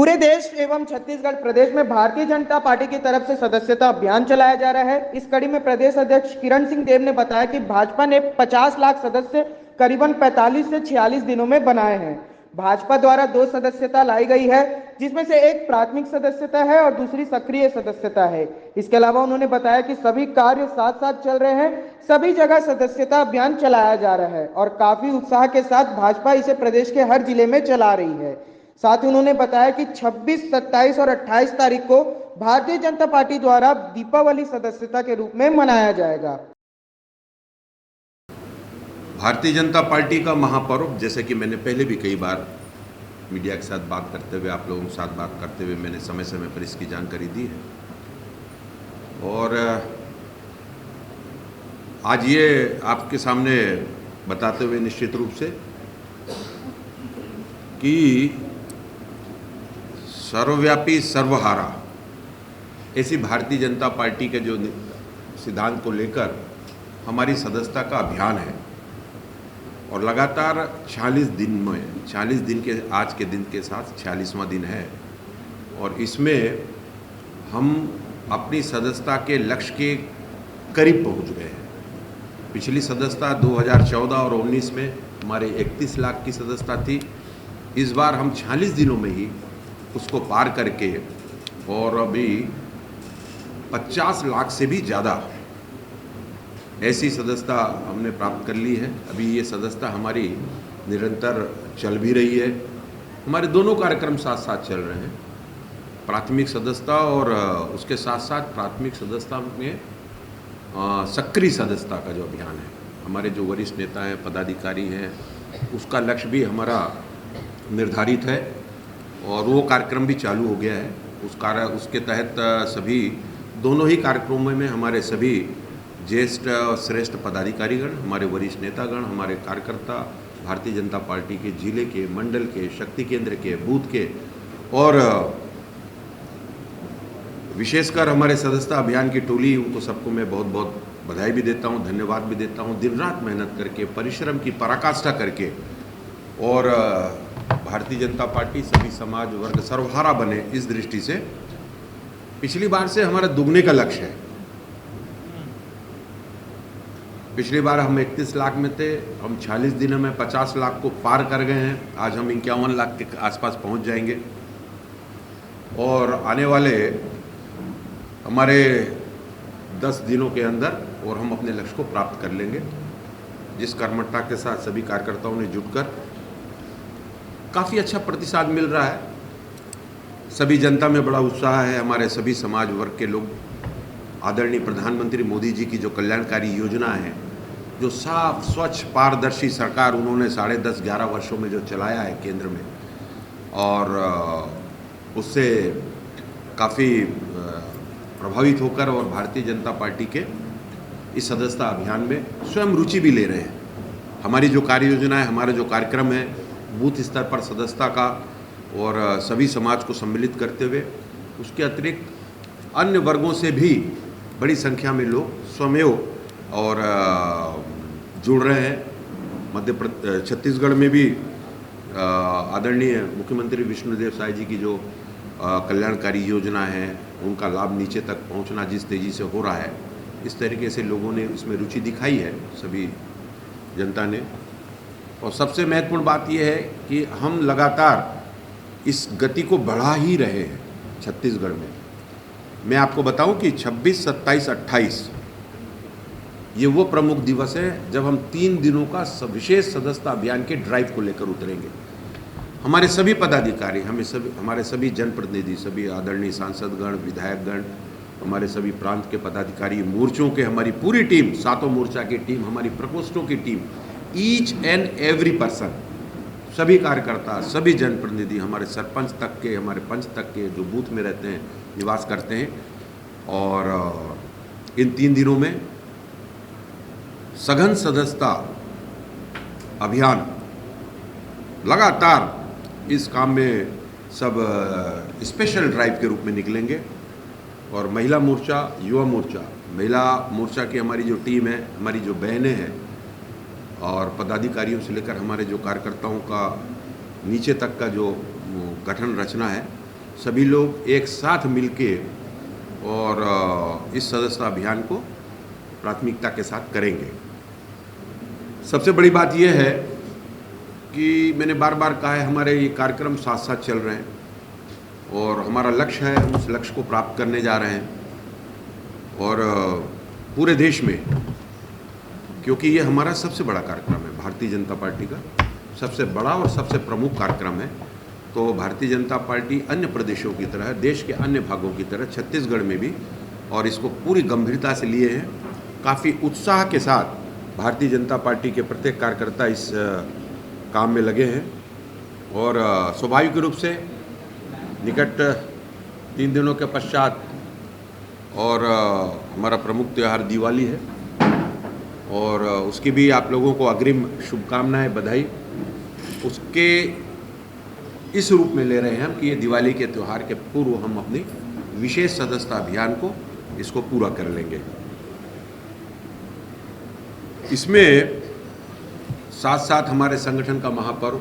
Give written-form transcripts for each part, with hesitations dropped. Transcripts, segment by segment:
पूरे देश एवं छत्तीसगढ़ प्रदेश में भारतीय जनता पार्टी की तरफ से सदस्यता अभियान चलाया जा रहा है। इस कड़ी में प्रदेश अध्यक्ष किरण सिंह देव ने बताया कि भाजपा ने 50 लाख सदस्य करीबन 45 से 46 दिनों में बनाए हैं। भाजपा द्वारा 2 सदस्यता लाई गई है, जिसमें से एक प्राथमिक सदस्यता है और दूसरी सक्रिय सदस्यता है। इसके अलावा उन्होंने बताया कि सभी कार्य साथ साथ चल रहे हैं, सभी जगह सदस्यता अभियान चलाया जा रहा है और काफी उत्साह के साथ भाजपा इसे प्रदेश के हर जिले में चला रही है। साथ ही उन्होंने बताया कि 26, 27 और 28 तारीख को भारतीय जनता पार्टी द्वारा दीपावली सदस्यता के रूप में मनाया जाएगा। भारतीय जनता पार्टी का महापर्व, जैसे कि मैंने पहले भी कई बार मीडिया के साथ बात करते हुए, आप लोगों के साथ बात करते हुए मैंने समय समय पर इसकी जानकारी दी है और आज ये आपके सामने बताते हुए निश्चित रूप से कि सर्वव्यापी सर्वहारा ऐसी भारतीय जनता पार्टी के जो सिद्धांत को लेकर हमारी सदस्यता का अभियान है और लगातार 46 दिन के आज के दिन के साथ 46वां दिन है और इसमें हम अपनी सदस्यता के लक्ष्य के करीब पहुंच गए हैं। पिछली सदस्यता 2014 और 19 में हमारे 31 लाख की सदस्यता थी। इस बार हम 46 दिनों में ही उसको पार करके और अभी 50 लाख से भी ज़्यादा ऐसी सदस्यता हमने प्राप्त कर ली है। अभी ये सदस्यता हमारी निरंतर चल भी रही है। हमारे दोनों कार्यक्रम साथ साथ चल रहे हैं, प्राथमिक सदस्यता और उसके साथ साथ प्राथमिक सदस्यता में सक्रिय सदस्यता का जो अभियान है, हमारे जो वरिष्ठ नेता हैं, पदाधिकारी हैं, उसका लक्ष्य भी हमारा निर्धारित है और वो कार्यक्रम भी चालू हो गया है। उसके तहत सभी दोनों ही कार्यक्रमों में हमारे सभी ज्येष्ठ और श्रेष्ठ पदाधिकारीगण, हमारे वरिष्ठ नेतागण, हमारे कार्यकर्ता भारतीय जनता पार्टी के जिले के, मंडल के, शक्ति केंद्र के, बूथ के और विशेषकर हमारे सदस्यता अभियान की टोली, उनको सबको मैं बहुत बहुत बधाई भी देता हूं, धन्यवाद भी देता हूं। दिन रात मेहनत करके, परिश्रम की पराकाष्ठा करके और भारतीय जनता पार्टी सभी समाज वर्ग सर्वहारा बने, इस दृष्टि से पिछली बार से हमारा दुगने का लक्ष्य है। पिछली बार हम 31 लाख में थे, हम 46 दिनों में 50 लाख को पार कर गए हैं। आज हम 51 लाख के आसपास पहुंच जाएंगे और आने वाले हमारे 10 दिनों के अंदर और हम अपने लक्ष्य को प्राप्त कर लेंगे। जिस कर्मठता के साथ सभी कार्यकर्ताओं ने जुटकर काफ़ी अच्छा प्रतिसाद मिल रहा है, सभी जनता में बड़ा उत्साह है। हमारे सभी समाज वर्ग के लोग आदरणीय प्रधानमंत्री मोदी जी की जो कल्याणकारी योजना है, जो साफ स्वच्छ पारदर्शी सरकार उन्होंने 10.5-11 वर्षों में जो चलाया है केंद्र में, और उससे काफ़ी प्रभावित होकर और भारतीय जनता पार्टी के इस सदस्यता अभियान में स्वयं रुचि भी ले रहे हैं। हमारी जो कार्य योजना है, हमारा जो कार्यक्रम है, बूथ स्तर पर सदस्यता का और सभी समाज को सम्मिलित करते हुए, उसके अतिरिक्त अन्य वर्गों से भी बड़ी संख्या में लोग स्वमेव और जुड़ रहे हैं। छत्तीसगढ़ में भी आदरणीय मुख्यमंत्री विष्णुदेव साय जी की जो कल्याणकारी योजना है, उनका लाभ नीचे तक पहुंचना जिस तेज़ी से हो रहा है, इस तरीके से लोगों ने इसमें रुचि दिखाई है, सभी जनता ने। और सबसे महत्वपूर्ण बात यह है कि हम लगातार इस गति को बढ़ा ही रहे हैं छत्तीसगढ़ में। मैं आपको बताऊं कि 26, 27, 28 ये वो प्रमुख दिवस है जब हम 3 दिनों का विशेष सदस्यता अभियान के ड्राइव को लेकर उतरेंगे। हमारे सभी पदाधिकारी, हमारे सभी जनप्रतिनिधि, सभी आदरणीय सांसदगण, विधायकगण, हमारे सभी प्रांत के पदाधिकारी, मोर्चों के हमारी पूरी टीम, 7 मोर्चा की टीम, हमारी प्रकोष्ठों की team, each and every person, सभी कार्यकर्ता, सभी जनप्रतिनिधि, हमारे सरपंच तक के, हमारे पंच तक के जो बूथ में रहते हैं, निवास करते हैं, और इन 3 दिनों में सघन सदस्यता अभियान लगातार इस काम में सब स्पेशल ड्राइव के रूप में निकलेंगे। और महिला मोर्चा, युवा मोर्चा, महिला मोर्चा की हमारी जो टीम है, हमारी जो बहनें हैं और पदाधिकारियों से लेकर हमारे जो कार्यकर्ताओं का नीचे तक का जो गठन रचना है, सभी लोग एक साथ मिलके और इस सदस्यता अभियान को प्राथमिकता के साथ करेंगे। सबसे बड़ी बात यह है कि मैंने बार बार कहा है, हमारे ये कार्यक्रम साथ साथ चल रहे हैं और हमारा लक्ष्य है, उस लक्ष्य को प्राप्त करने जा रहे हैं। और पूरे देश में, क्योंकि ये हमारा सबसे बड़ा कार्यक्रम है, भारतीय जनता पार्टी का सबसे बड़ा और सबसे प्रमुख कार्यक्रम है, तो भारतीय जनता पार्टी अन्य प्रदेशों की तरह, देश के अन्य भागों की तरह छत्तीसगढ़ में भी और इसको पूरी गंभीरता से लिए हैं। काफ़ी उत्साह के साथ भारतीय जनता पार्टी के प्रत्येक कार्यकर्ता इस काम में लगे हैं और स्वाभाविक रूप से निकट 3 दिनों के पश्चात और हमारा प्रमुख त्यौहार दिवाली है और उसकी भी आप लोगों को अग्रिम शुभकामनाएं, बधाई। उसके इस रूप में ले रहे हैं हम कि ये दिवाली के त्यौहार के पूर्व हम अपनी विशेष सदस्यता अभियान को इसको पूरा कर लेंगे। इसमें साथ साथ हमारे संगठन का महापर्व,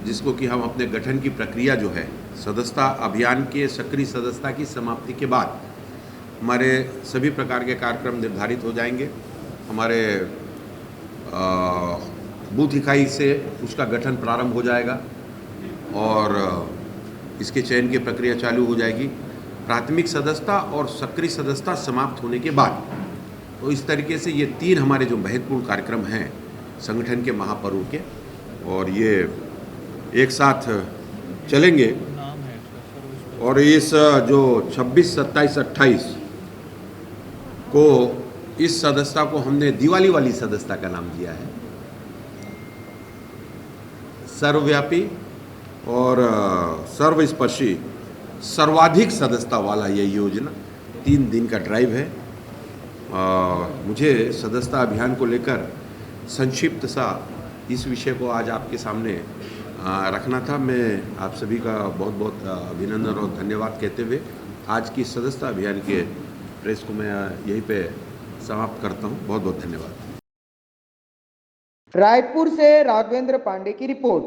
जिसको कि हम अपने गठन की प्रक्रिया जो है, सदस्यता अभियान के सक्रिय सदस्यता की समाप्ति के बाद हमारे सभी प्रकार के कार्यक्रम निर्धारित हो जाएंगे। हमारे बूथ इकाई से उसका गठन प्रारंभ हो जाएगा और इसके चयन की प्रक्रिया चालू हो जाएगी। प्राथमिक सदस्यता और सक्रिय सदस्यता समाप्त होने के बाद तो इस तरीके से ये 3 हमारे जो महत्वपूर्ण कार्यक्रम हैं संगठन के महापर्व के, और ये एक साथ चलेंगे। और इस जो 26, 27, 28 को इस सदस्यता को हमने दिवाली वाली सदस्यता का नाम दिया है। सर्वव्यापी और सर्वस्पर्शी सर्वाधिक सदस्यता वाला ये योजना 3 दिन का ड्राइव है। मुझे सदस्यता अभियान को लेकर संक्षिप्त सा इस विषय को आज आपके सामने रखना था। मैं आप सभी का बहुत बहुत अभिनंदन और धन्यवाद कहते हुए आज की सदस्यता अभियान के प्रेस को मैं यहीं पे समाप्त करता हूं। बहुत बहुत धन्यवाद। रायपुर से राघवेंद्र पांडे की रिपोर्ट।